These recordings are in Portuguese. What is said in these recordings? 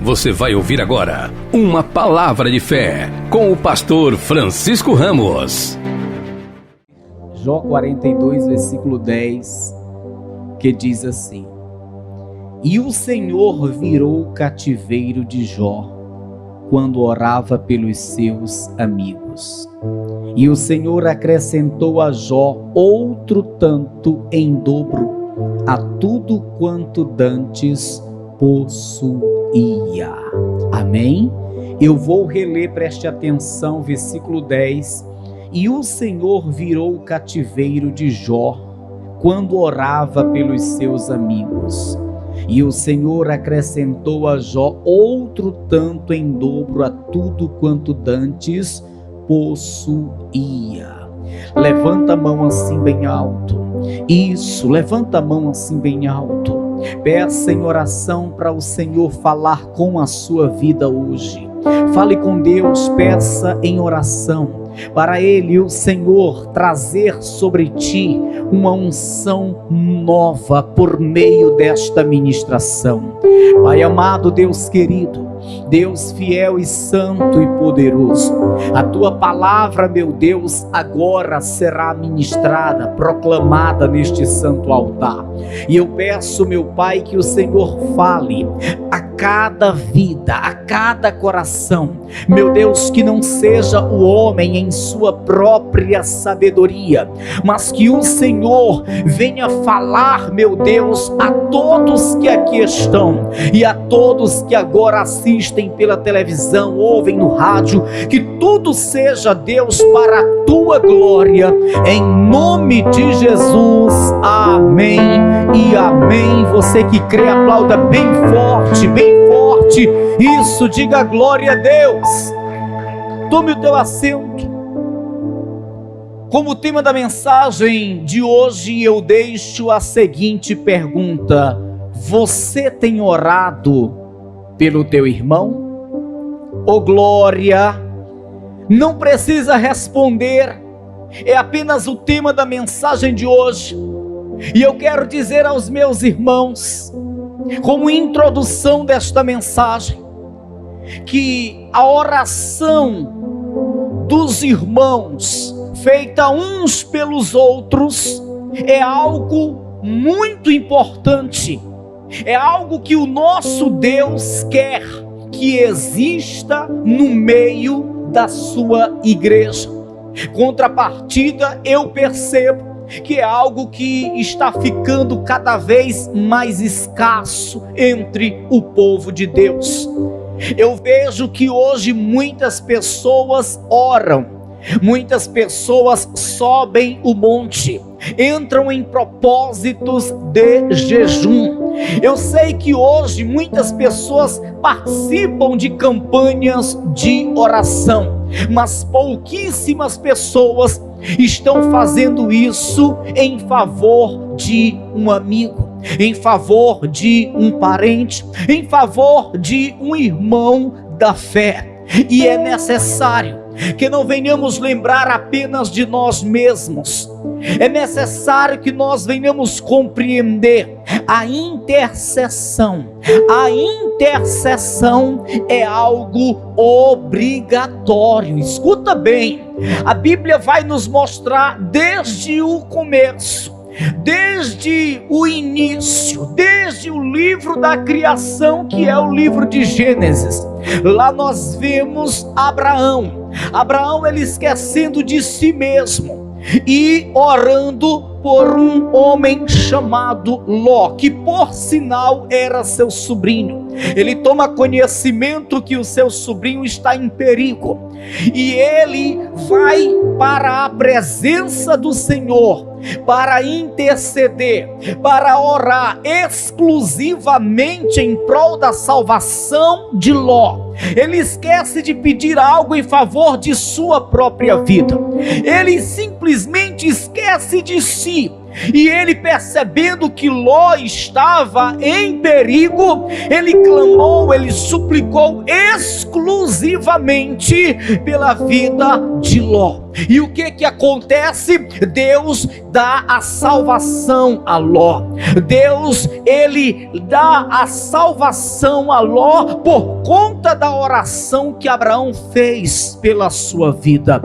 Você vai ouvir agora uma palavra de fé com o pastor Francisco Ramos. Jó 42, versículo 10, que diz assim: E o Senhor virou o cativeiro de Jó, quando orava pelos seus amigos. E o Senhor acrescentou a Jó outro tanto em dobro a tudo quanto dantes possuía. Amém? Eu vou reler, preste atenção, versículo 10. E o Senhor virou o cativeiro de Jó, quando orava pelos seus amigos. E o Senhor acrescentou a Jó outro tanto em dobro a tudo quanto dantes possuía. Levanta a mão assim bem alto. Isso, levanta a mão assim bem alto. Peça em oração para o Senhor falar com a sua vida hoje. Fale com Deus, peça em oração para Ele, o Senhor, trazer sobre ti uma unção nova por meio desta ministração. Pai amado, Deus querido, Deus fiel e santo e poderoso, a tua palavra, meu Deus, agora será ministrada, proclamada neste santo altar. E eu peço, meu Pai, que o Senhor fale a cada vida, a cada coração, meu Deus, que não seja o homem em sua própria sabedoria, mas que o Senhor venha falar, meu Deus, a todos que aqui estão e a todos que agora assistem pela televisão, ouvem no rádio, que tudo seja, Deus, para a tua glória, em nome de Jesus, amém e amém. Você que crê, aplauda bem forte, isso, diga glória a Deus. Tome o teu assento. Como tema da mensagem de hoje, eu deixo a seguinte pergunta: você tem orado pelo teu irmão? Oh glória! Não precisa responder, é apenas o tema da mensagem de hoje. E eu quero dizer aos meus irmãos, como introdução desta mensagem, que a oração dos irmãos, feita uns pelos outros, é algo muito importante, é algo que o nosso Deus quer que exista no meio da sua igreja. Contrapartida, eu percebo que é algo que está ficando cada vez mais escasso entre o povo de Deus. Eu vejo que hoje muitas pessoas oram, muitas pessoas sobem o monte, entram em propósitos de jejum. Eu sei que hoje muitas pessoas participam de campanhas de oração, mas pouquíssimas pessoas estão fazendo isso em favor de um amigo, em favor de um parente, em favor de um irmão da fé. E é necessário que não venhamos lembrar apenas de nós mesmos. É necessário que nós venhamos compreender a intercessão. A intercessão é algo obrigatório. Escuta bem, a Bíblia vai nos mostrar desde o começo, desde o início, desde o livro da criação, que é o livro de Gênesis. Lá nós vemos Abraão, ele esquecendo de si mesmo e orando por um homem chamado Ló, que por sinal era seu sobrinho. Ele toma conhecimento que o seu sobrinho está em perigo, e ele vai para a presença do Senhor para interceder, para orar exclusivamente em prol da salvação de Ló. Ele esquece de pedir algo em favor de sua própria vida. Ele simplesmente esquece de si. E ele, percebendo que Ló estava em perigo, ele clamou, ele suplicou exclusivamente pela vida de Ló. E o que acontece? Deus dá a salvação a Ló. Deus, ele dá a salvação a Ló por conta da oração que Abraão fez pela sua vida.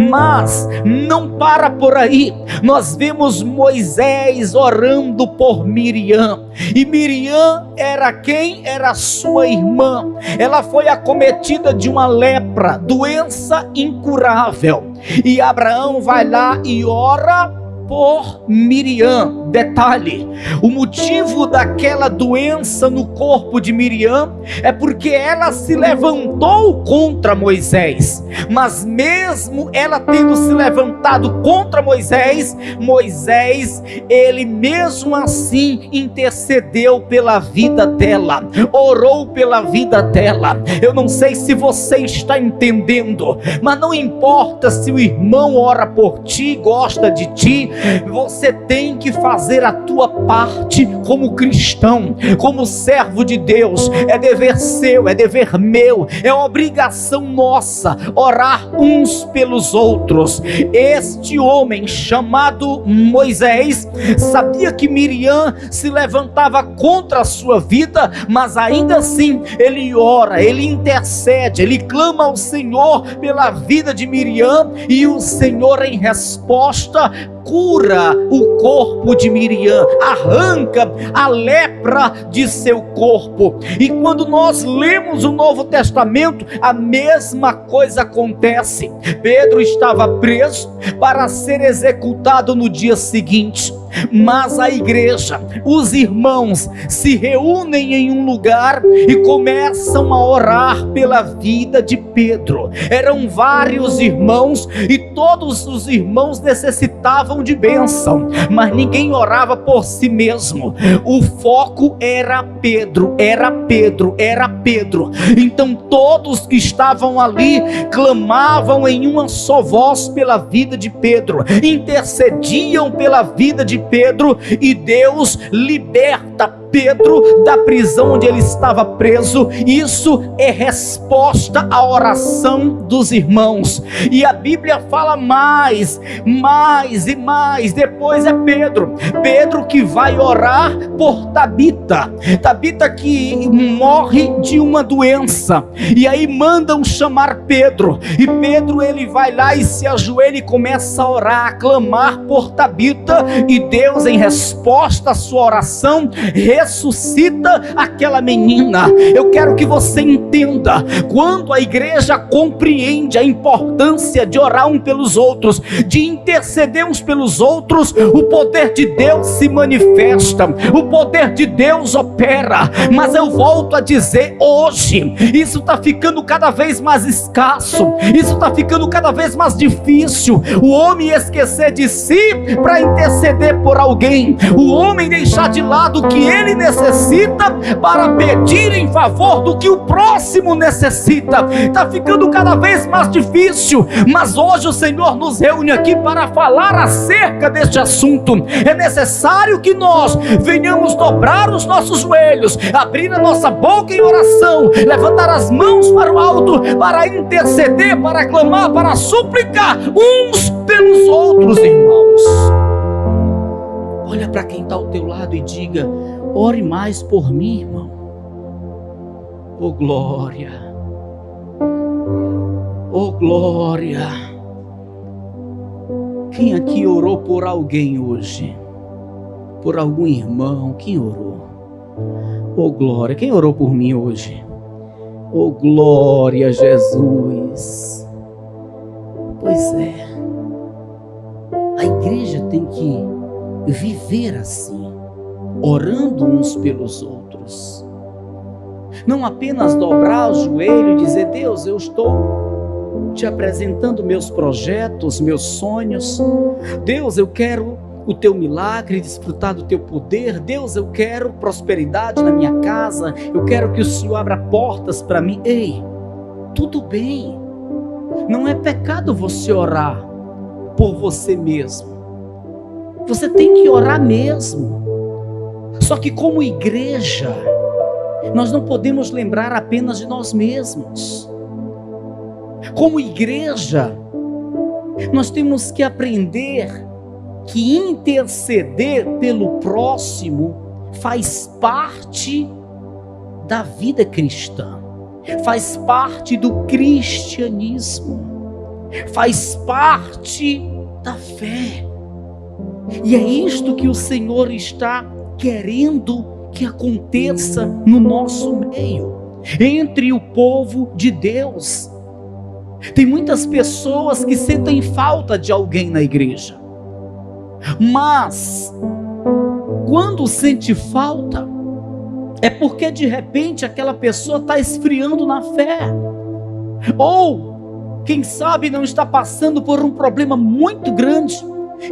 Mas não para por aí. Nós vemos Moisés orando por Miriam. E Miriam era quem? Era sua irmã. Ela foi acometida de uma lepra, doença incurável. E Abraão vai lá e ora por Miriam. Detalhe: o motivo daquela doença no corpo de Miriam é porque ela se levantou contra Moisés. Mas mesmo ela tendo se levantado contra Moisés, ele mesmo assim intercedeu pela vida dela, orou pela vida dela. Eu não sei se você está entendendo, mas não importa se o irmão ora por ti, gosta de ti, você tem que fazer a tua parte como cristão, como servo de Deus. É dever seu, é dever meu, é obrigação nossa orar uns pelos outros. Este homem chamado Moisés sabia que Miriam se levantava contra a sua vida, mas ainda assim ele ora, ele intercede, ele clama ao Senhor pela vida de Miriam, e o Senhor, em resposta, cura o corpo de Miriam, arranca a lepra de seu corpo. E quando nós lemos o Novo Testamento, a mesma coisa acontece. Pedro estava preso para ser executado no dia seguinte, mas a igreja, os irmãos, se reúnem em um lugar e começam a orar pela vida de Pedro. Eram vários irmãos e todos os irmãos necessitavam de bênção, mas ninguém orava por si mesmo. O foco era Pedro, era Pedro, era Pedro. Então todos que estavam ali clamavam em uma só voz pela vida de Pedro, intercediam pela vida de Pedro, e Deus liberta Pedro da prisão onde ele estava preso. Isso é resposta à oração dos irmãos. E a Bíblia fala mais e mais. Depois é Pedro que vai orar por Tabita que morre de uma doença, e aí mandam chamar Pedro, e Pedro ele vai lá e se ajoelha e começa a orar, a clamar por Tabita, e Deus, em resposta à sua oração, ressuscita aquela menina. Eu quero que você entenda: quando a igreja compreende a importância de orar um pelos outros, de interceder uns pelos outros, o poder de Deus se manifesta, o poder de Deus opera. Mas eu volto a dizer, hoje isso está ficando cada vez mais escasso, isso está ficando cada vez mais difícil. O homem esquecer de si para interceder por alguém, o homem deixar de lado o que ele necessita para pedir em favor do que o próximo necessita. Está ficando cada vez mais difícil, mas hoje o Senhor nos reúne aqui para falar acerca deste assunto. É necessário que nós venhamos dobrar os nossos joelhos, abrir a nossa boca em oração, levantar as mãos para o alto, para interceder, para clamar, para suplicar uns pelos outros, irmãos. Olha para quem está ao teu lado e diga: ore mais por mim, irmão. Oh glória, oh glória. Quem aqui orou por alguém hoje? Por algum irmão? Quem orou? Oh glória. Quem orou por mim hoje? Oh glória, Jesus. Pois é, a igreja tem que viver assim, orando uns pelos outros. Não apenas dobrar o joelho e dizer: Deus, eu estou te apresentando meus projetos, meus sonhos. Deus, eu quero o teu milagre, desfrutar do teu poder. Deus, eu quero prosperidade na minha casa, eu quero que o Senhor abra portas para mim. Ei, tudo bem, não é pecado você orar por você mesmo. Você tem que orar mesmo. Só que como igreja, nós não podemos lembrar apenas de nós mesmos. Como igreja, Nós temos que aprender que interceder pelo próximo faz parte da vida cristã, faz parte do cristianismo, faz parte da fé. E é isto que o Senhor está querendo que aconteça no nosso meio, entre o povo de Deus. Tem muitas pessoas que sentem falta de alguém na igreja, mas quando sente falta, é porque de repente aquela pessoa está esfriando na fé, ou quem sabe não está passando por um problema muito grande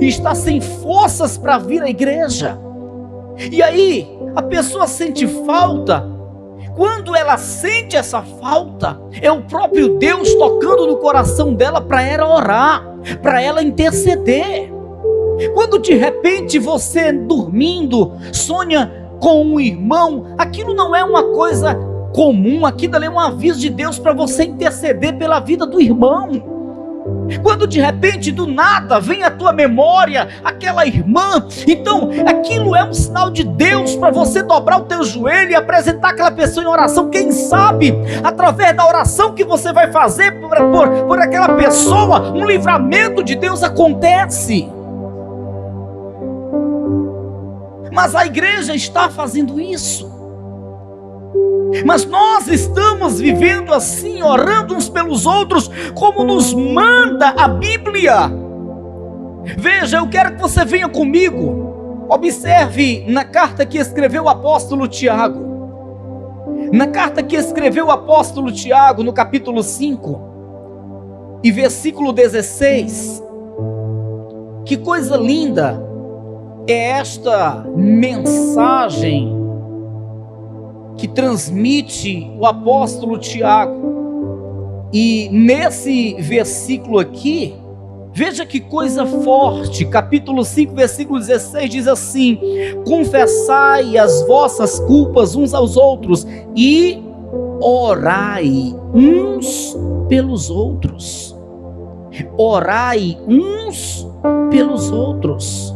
e está sem forças para vir à igreja. E aí a pessoa sente falta. Quando ela sente essa falta, é o próprio Deus tocando no coração dela para ela orar, para ela interceder. Quando de repente você dormindo sonha com um irmão, aquilo não é uma coisa comum, aquilo é um aviso de Deus para você interceder pela vida do irmão. Quando de repente do nada vem à tua memória aquela irmã, então aquilo é um sinal de Deus para você dobrar o teu joelho e apresentar aquela pessoa em oração. Quem sabe através da oração que você vai fazer por aquela pessoa, um livramento de Deus acontece. Mas a igreja está fazendo isso. Mas nós estamos vivendo assim, orando uns pelos outros, como nos manda a Bíblia. Veja, eu quero que você venha comigo. Observe na carta que escreveu o apóstolo Tiago. Na carta que escreveu o apóstolo Tiago, no capítulo 5 e versículo 16. Que coisa linda é esta mensagem que transmite o apóstolo Tiago. E nesse versículo aqui, veja que coisa forte. Capítulo 5, versículo 16 diz assim: confessai as vossas culpas uns aos outros e orai uns pelos outros. Orai uns pelos outros.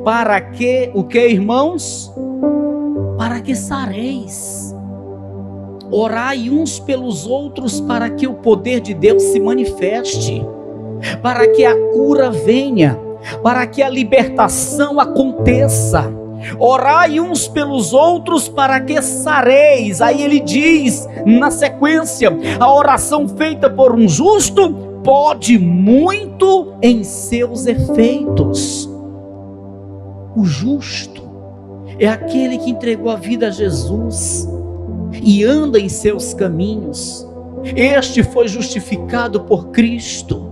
Para que, o que, irmãos? Para que sareis. Orai uns pelos outros para que o poder de Deus se manifeste, para que a cura venha, para que a libertação aconteça. Orai uns pelos outros para que sareis. Aí ele diz na sequência: a oração feita por um justo pode muito em seus efeitos. O justo é aquele que entregou a vida a Jesus e anda em seus caminhos. Este foi justificado por Cristo.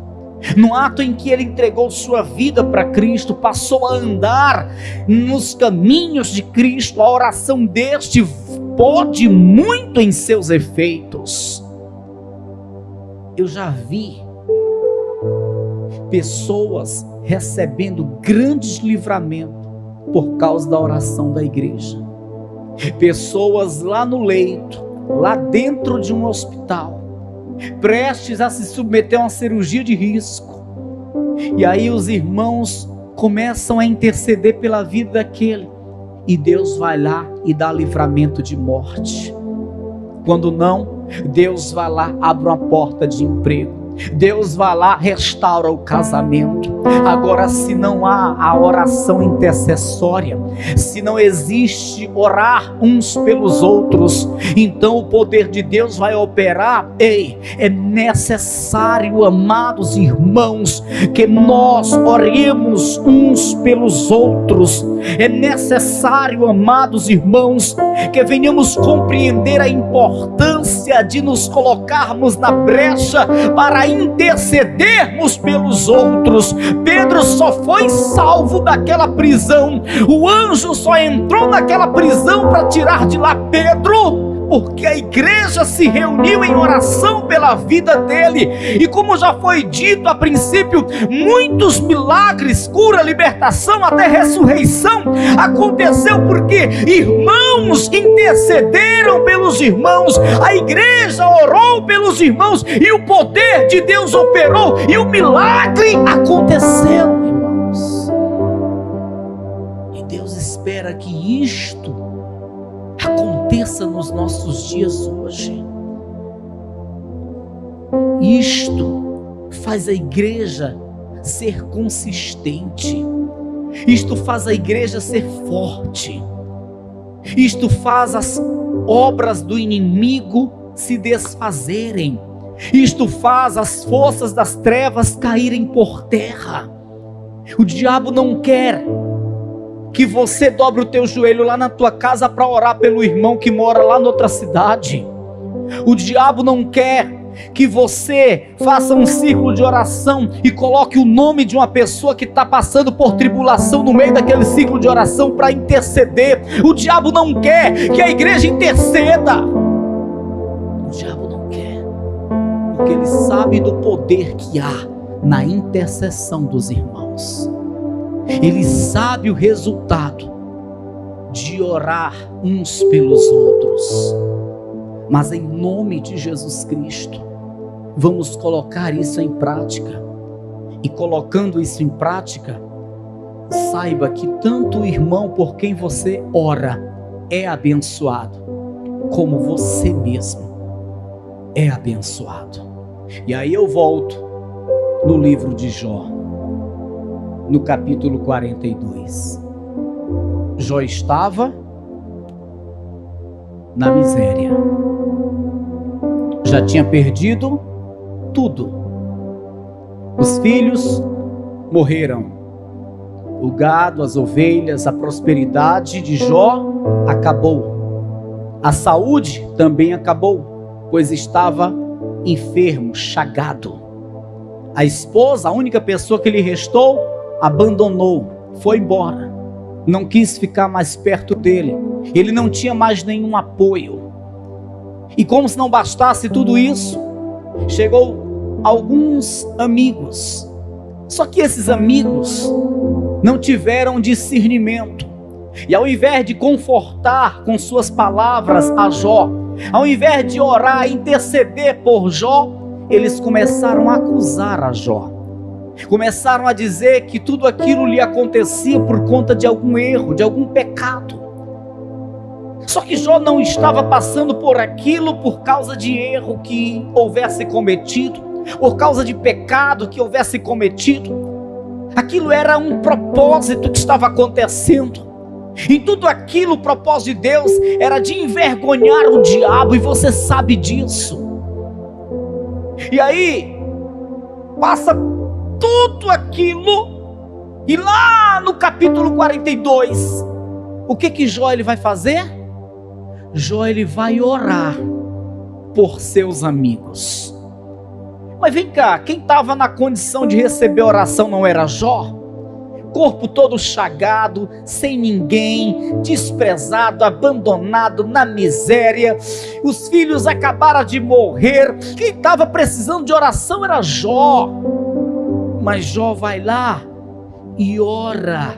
No ato em que ele entregou sua vida para Cristo, passou a andar nos caminhos de Cristo. A oração deste pode muito em seus efeitos. Eu já vi pessoas recebendo grandes livramentos por causa da oração da igreja. Pessoas lá no leito, lá dentro de um hospital, prestes a se submeter a uma cirurgia de risco, e aí os irmãos começam a interceder pela vida daquele, e Deus vai lá e dá livramento de morte. Quando não, Deus vai lá, abre uma porta de emprego. Deus vai lá, restaura o casamento. Agora, se não há a oração intercessória, se não existe orar uns pelos outros, então o poder de Deus vai operar. É necessário, amados irmãos, que nós oremos uns pelos outros. É necessário, amados irmãos, que venhamos compreender a importância de nos colocarmos na brecha para intercedermos pelos outros. Pedro só foi salvo daquela prisão. O anjo só entrou naquela prisão para tirar de lá Pedro, porque a igreja se reuniu em oração pela vida dele. E como já foi dito a princípio, muitos milagres, cura, libertação, até ressurreição aconteceu porque irmãos intercederam pelos irmãos, a igreja orou pelos irmãos e o poder de Deus operou e o milagre aconteceu, irmãos. E Deus espera que isto aconteça nos nossos dias hoje. Isto faz a igreja ser consistente. Isto faz a igreja ser forte. Isto faz as obras do inimigo se desfazerem. Isto faz as forças das trevas caírem por terra. O diabo não quer que você dobre o teu joelho lá na tua casa para orar pelo irmão que mora lá noutra cidade. O diabo não quer que você faça um círculo de oração e coloque o nome de uma pessoa que está passando por tribulação no meio daquele círculo de oração para interceder. O diabo não quer que a igreja interceda. O diabo não quer, porque ele sabe do poder que há na intercessão dos irmãos. Ele sabe o resultado de orar uns pelos outros. Mas em nome de Jesus Cristo, vamos colocar isso em prática. E colocando isso em prática, saiba que tanto o irmão por quem você ora é abençoado, como você mesmo é abençoado. E aí eu volto no livro de Jó, no capítulo 42. Jó estava na miséria, já tinha perdido tudo. Os filhos morreram, o gado, as ovelhas, a prosperidade de Jó acabou, a saúde também acabou, pois estava enfermo, chagado. A esposa, a única pessoa que lhe restou, abandonou, foi embora, não quis ficar mais perto dele. Ele não tinha mais nenhum apoio. E como se não bastasse tudo isso, chegou alguns amigos. Só que esses amigos não tiveram discernimento. E ao invés de confortar com suas palavras a Jó, ao invés de orar, interceder por Jó, eles começaram a acusar a Jó. Começaram a dizer que tudo aquilo lhe acontecia por conta de algum erro, de algum pecado. Só que Jó não estava passando por aquilo por causa de erro que houvesse cometido, por causa de pecado que houvesse cometido. Aquilo era um propósito que estava acontecendo. Em tudo aquilo, o propósito de Deus era de envergonhar o diabo, e você sabe disso. E aí, passa tudo aquilo, e lá no capítulo 42, o que Jó ele vai fazer? Jó ele vai orar por seus amigos. Mas vem cá, quem estava na condição de receber oração não era Jó? Corpo todo chagado, sem ninguém, desprezado, abandonado, na miséria. Os filhos acabaram de morrer. Quem estava precisando de oração era Jó. Mas Jó vai lá e ora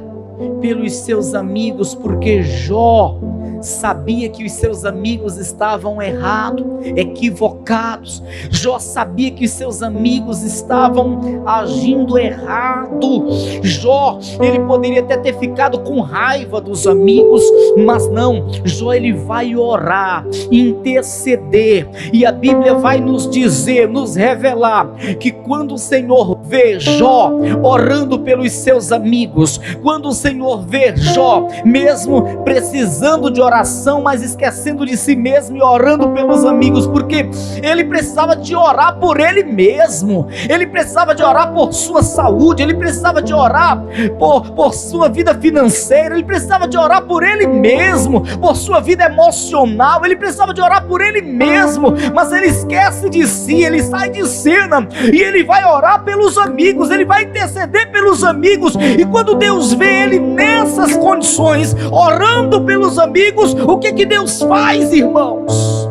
pelos seus amigos, porque Jó sabia que os seus amigos estavam errados, equivocados. Jó sabia que os seus amigos estavam agindo errado. Jó, ele poderia até ter ficado com raiva dos amigos, mas não. Jó, ele vai orar, interceder, e a Bíblia vai nos dizer, nos revelar, que quando o Senhor vê Jó orando pelos seus amigos, quando o Senhor vê Jó mesmo precisando de oração, mas esquecendo de si mesmo e orando pelos amigos, porque ele precisava de orar por ele mesmo, ele precisava de orar por sua saúde, ele precisava de orar por sua vida financeira, ele precisava de orar por ele mesmo, por sua vida emocional, ele precisava de orar por ele mesmo, mas ele esquece de si, ele sai de cena e ele vai orar pelos amigos, ele vai interceder pelos amigos. E quando Deus vê ele nessas condições, orando pelos amigos, o que Deus faz, irmãos?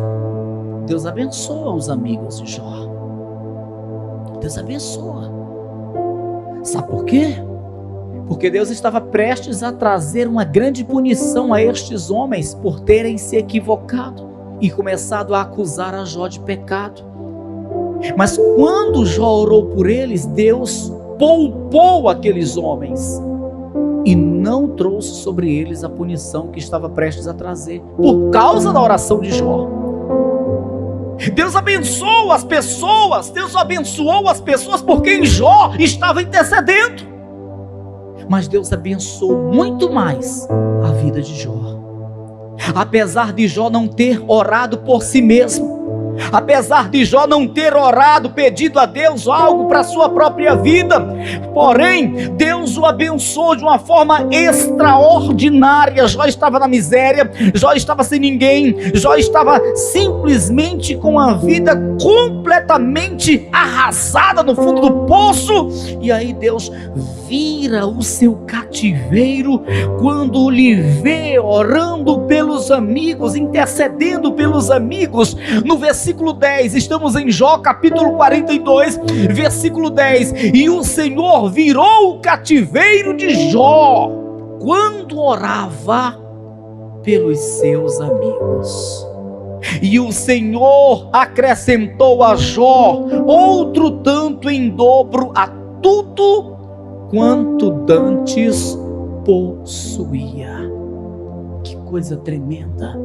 Deus abençoa os amigos de Jó. Deus abençoa. Sabe por quê? Porque Deus estava prestes a trazer uma grande punição a estes homens por terem se equivocado e começado a acusar a Jó de pecado. Mas quando Jó orou por eles, Deus poupou aqueles homens e não trouxe sobre eles a punição que estava prestes a trazer, por causa da oração de Jó. Deus abençoou as pessoas, Deus abençoou as pessoas por quem Jó estava intercedendo. Mas Deus abençoou muito mais a vida de Jó. Apesar de Jó não ter orado por si mesmo, apesar de Jó não ter orado, pedido a Deus algo para a sua própria vida, porém, Deus o abençoou de uma forma extraordinária. Jó estava na miséria, Jó estava sem ninguém, Jó estava simplesmente com a vida completamente arrasada no fundo do poço, e aí Deus vira o seu cativeiro quando lhe vê orando pelos amigos, intercedendo pelos amigos. No versículo 10, estamos em Jó capítulo 42, versículo 10, e o Senhor virou o cativeiro de Jó quando orava pelos seus amigos. E o Senhor acrescentou a Jó outro tanto em dobro a tudo quanto dantes possuía. Que coisa tremenda!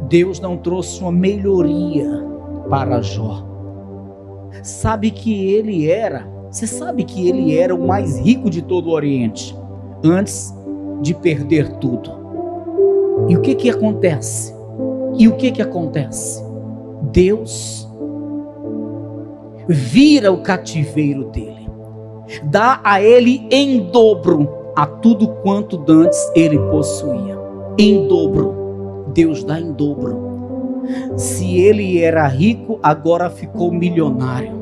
Deus não trouxe uma melhoria para Jó. Você sabe que ele era o mais rico de todo o Oriente, antes de perder tudo. E o que acontece? Deus vira o cativeiro dele, dá a ele em dobro a tudo quanto dantes ele possuía. Em dobro. Deus dá em dobro. Se ele era rico, agora ficou milionário.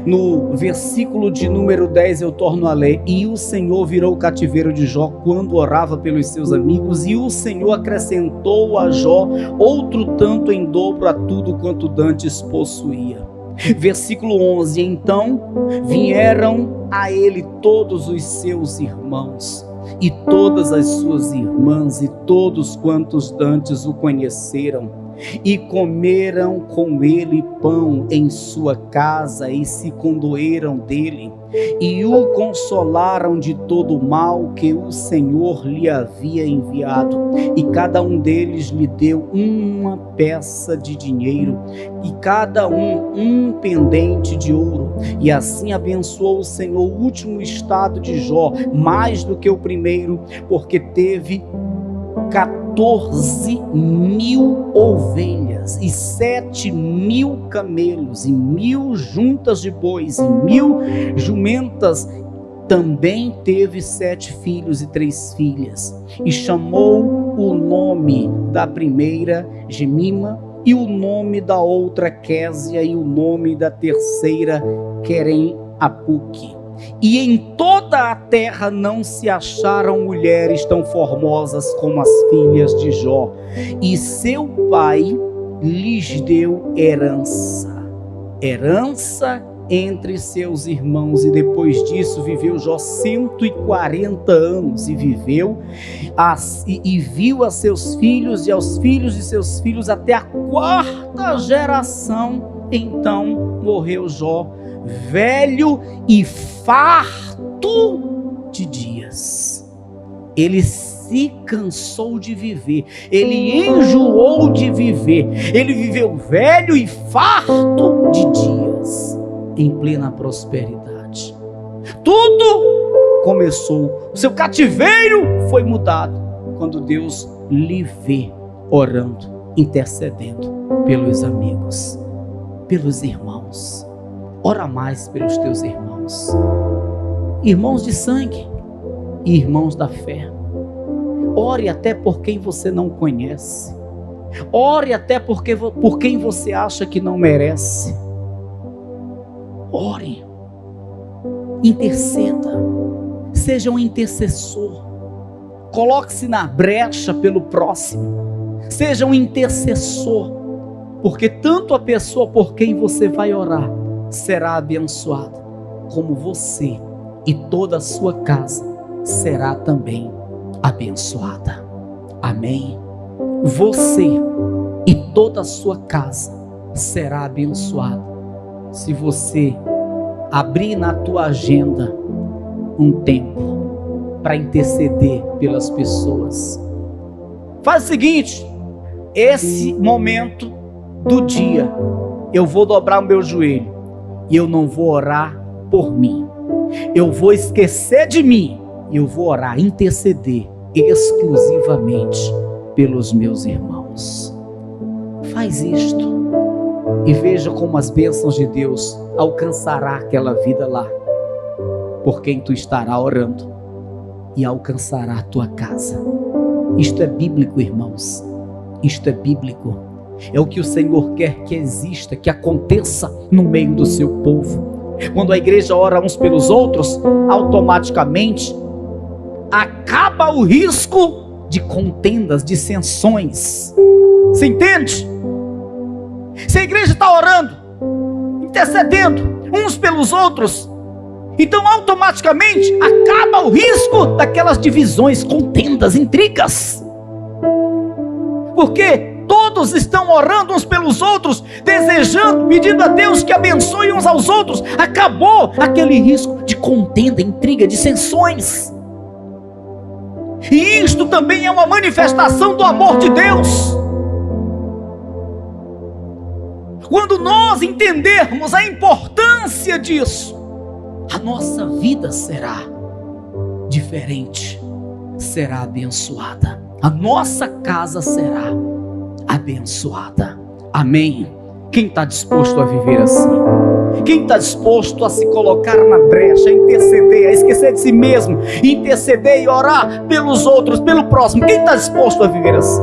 No versículo de número 10 eu torno a ler: e o Senhor virou o cativeiro de Jó quando orava pelos seus amigos, e o Senhor acrescentou a Jó outro tanto em dobro a tudo quanto dantes possuía. Versículo 11: então vieram a ele todos os seus irmãos e todas as suas irmãs e todos quantos dantes o conheceram, e comeram com ele pão em sua casa e se condoeram dele e o consolaram de todo o mal que o Senhor lhe havia enviado, e cada um deles lhe deu uma peça de dinheiro e cada um pendente de ouro. E assim abençoou o Senhor o último estado de Jó mais do que o primeiro, porque teve 14.000 ovelhas e 7.000 camelos e 1.000 juntas de bois e 1.000 jumentas. Também teve 7 filhos e 3 filhas, e chamou o nome da primeira Jemima, e o nome da outra Késia, e o nome da terceira Querem-Apuque. E em toda a terra não se acharam mulheres tão formosas como as filhas de Jó, e seu pai lhes deu herança entre seus irmãos. E depois disso viveu Jó 140 anos, e viveu e viu a seus filhos e aos filhos de seus filhos até a 4ª geração. Então morreu Jó velho e farto de dias. Ele se cansou de viver, ele enjoou de viver, ele viveu velho e farto de dias, em plena prosperidade. Tudo começou, o seu cativeiro foi mudado quando Deus lhe vê orando, intercedendo pelos amigos, pelos irmãos. Ora mais pelos teus irmãos, irmãos de sangue e irmãos da fé. Ore até por quem você não conhece, ore até por quem você acha que não merece. Ore, interceda, seja um intercessor, coloque-se na brecha pelo próximo, Seja um intercessor, porque tanto a pessoa por quem você vai orar será abençoada, como você e toda a sua casa será também abençoada. Amém? Você e toda a sua casa será abençoada se você abrir na tua agenda um tempo para interceder pelas pessoas. Faz o seguinte: esse momento do dia eu vou dobrar o meu joelho e eu não vou orar por mim. Eu vou esquecer de mim e eu vou orar, interceder exclusivamente pelos meus irmãos. Faz isto e veja como as bênçãos de Deus alcançará aquela vida lá, por quem tu estará orando, e alcançará a tua casa. Isto é bíblico, irmãos. Isto é bíblico. É o que o Senhor quer que exista, que aconteça no meio do seu povo. Quando a igreja ora uns pelos outros, automaticamente acaba o risco de contendas, dissensões. Você entende? Se a igreja está orando, intercedendo uns pelos outros, então automaticamente acaba o risco daquelas divisões, contendas, intrigas. Porque todos estão orando uns pelos outros, desejando, pedindo a Deus que abençoe uns aos outros. Acabou aquele risco de contenda, intriga, dissensões. E isto também é uma manifestação do amor de Deus. Quando nós entendermos a importância disso, a nossa vida será diferente, será abençoada. A nossa casa será abençoada. Amém? Quem está disposto a viver assim? Quem está disposto a se colocar na brecha, a interceder, a esquecer de si mesmo, interceder e orar pelos outros, pelo próximo? Quem está disposto a viver assim?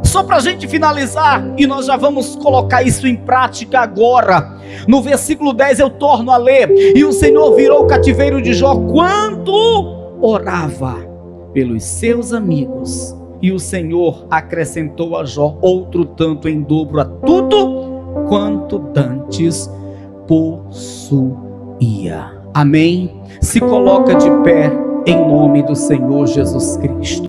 Só para a gente finalizar, e nós já vamos colocar isso em prática agora. No versículo 10 eu torno a ler: e o Senhor virou o cativeiro de Jó quando orava pelos seus amigos, e o Senhor acrescentou a Jó outro tanto em dobro a tudo quanto dantes possuía. Amém? Se coloca de pé em nome do Senhor Jesus Cristo.